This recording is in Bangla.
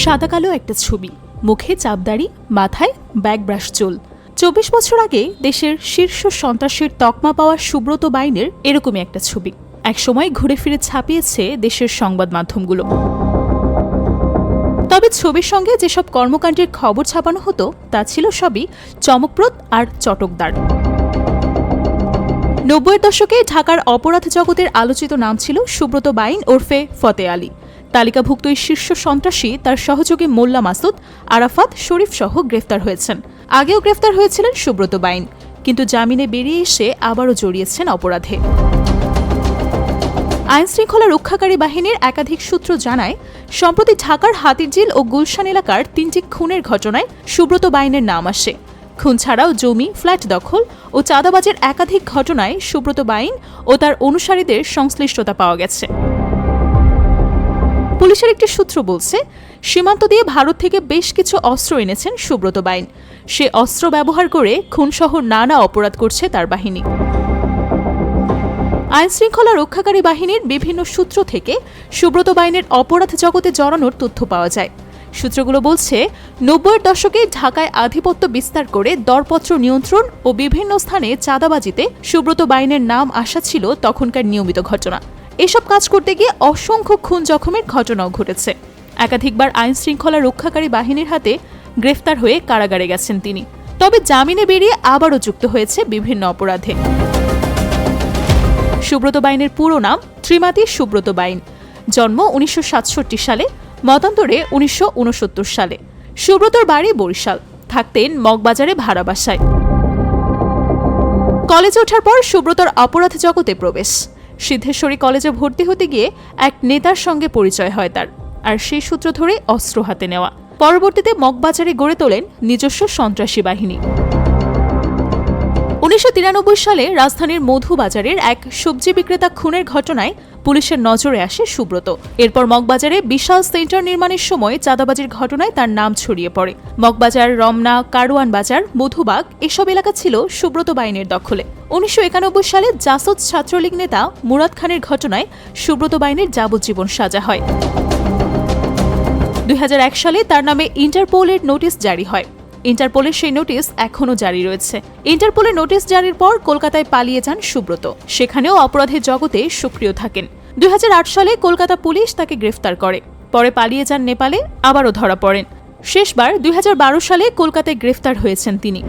সাদা কালো একটা ছবি, মুখে চাপদাড়ি, মাথায় ব্যাগ ব্রাশ চুল। ২৪ বছর আগে দেশের শীর্ষ সন্ত্রাসীর তকমা পাওয়া সুব্রত বাইনের এরকমই একটা ছবি একসময় ঘুরে ফিরে ছাপিয়েছে দেশের সংবাদ মাধ্যমগুলো। তবে ছবির সঙ্গে যেসব কর্মকাণ্ডের খবর ছাপানো হতো তা ছিল সবই চমকপ্রদ আর চটকদার। ৯০-এর দশকে ঢাকার অপরাধ জগতের আলোচিত নাম ছিল সুব্রত বাইন ওরফে ফতে আলী। তালিকাভুক্ত এই শীর্ষ সন্ত্রাসী তার সহযোগী মোল্লা মাসুদ, আরাফাত, শরীফ সহ গ্রেফতার হয়েছেন। আগেও গ্রেফতার হয়েছিলেন সুব্রত বাইন, কিন্তু জামিনে বেরিয়ে এসে আবারও জড়িয়েছেন অপরাধে। আইনশৃঙ্খলা রক্ষাকারী বাহিনীর একাধিক সূত্র জানায়, সম্প্রতি ঢাকার হাতিরঝিল ও গুলশান এলাকার ৩টি খুনের ঘটনায় সুব্রত বাইনের নাম আসে। খুন ছাড়াও জমি, ফ্ল্যাট দখল ও চাঁদাবাজের একাধিক ঘটনায় সুব্রত বাইন ও তার অনুসারীদের সংশ্লিষ্টতা পাওয়া গেছে। পুলিশের একটি সূত্র বলছে, সীমান্ত দিয়ে ভারত থেকে বেশ কিছু অস্ত্র এনেছেন সুব্রত বাইন। সে অস্ত্র ব্যবহার করে খুনসহ নানা অপরাধ করছে তার বাহিনী। আইনশৃঙ্খলা রক্ষাকারী বাহিনীর বিভিন্ন সূত্র থেকে সুব্রত বাইনের অপরাধ জগতে জড়ানোর তথ্য পাওয়া যায়। সূত্রগুলো বলছে, ৯০-এর দশকে ঢাকায় আধিপত্য বিস্তার করে দরপত্র নিয়ন্ত্রণ ও বিভিন্ন স্থানে চাঁদাবাজিতে সুব্রত বাইনের নাম আসা ছিল তখনকার নিয়মিত ঘটনা। এসব কাজ করতে গিয়ে অসংখ্য খুন জখমের ঘটনাও ঘটেছে। একাধিকবার আইনশৃঙ্খলা রক্ষাকারী বাহিনীর হাতে গ্রেফতার হয়ে কারাগারে গেছেন তিনি। তবে জামিনে বেরিয়ে আবারও যুক্ত হয়েছে বিভিন্ন অপরাধে। সুব্রত বাইনের পুরো নাম ত্রিমাতি সুব্রত বাইন। জন্ম ১৯৬৭ সালে, মতান্তরে ১৯৬৯ সালে। সুব্রতর বাড়ি বরিশাল, থাকতেন মগবাজারে ভাড়া বাসায়। কলেজে ওঠার পর সুব্রতর অপরাধ জগতে প্রবেশ। সিদ্ধেশ্বরী কলেজে ভর্তি হতে গিয়ে এক নেতার সঙ্গে পরিচয় হয় তার, আর সেই সূত্র ধরে অস্ত্র হাতে নেওয়া। পরবর্তীতে মগবাজারে গড়ে তোলেন নিজস্ব সন্ত্রাসী বাহিনী। ১৯৯৩ সালে রাজধানীর মধুবাজারের এক সবজি বিক্রেতা খুনের ঘটনায় পুলিশের নজরে আসে সুব্রত। এরপর মগবাজারে বিশাল সেন্টার নির্মাণের সময় চাঁদাবাজির ঘটনায় তার নাম ছড়িয়ে পড়ে। মগবাজার, রমনা, কারওয়ান বাজার, মধুবাগ এসব এলাকা ছিল সুব্রত বাইনের দখলে। ১৯৯১ সালে জাসদ ছাত্রলীগ নেতা মুরাদ খানের ঘটনায় সুব্রত বাইনের যাবজ্জীবন সাজা হয়। ২০০১ সালে তার নামে ইন্টারপোলের নোটিশ জারি হয়। ইন্টারপোলের সেই নোটিশ এখনও জারি রয়েছে। ইন্টারপোলের নোটিশ জারির পর কলকাতায় পালিয়ে যান সুব্রত। সেখানেও অপরাধের জগতে সক্রিয় থাকেন। ২০০৮ সালে কলকাতা পুলিশ তাকে গ্রেফতার করে। পরে পালিয়ে যান নেপালে, আবারও ধরা পড়েন। শেষবার ২০১২ সালে কলকাতায় গ্রেফতার হয়েছেন তিনি।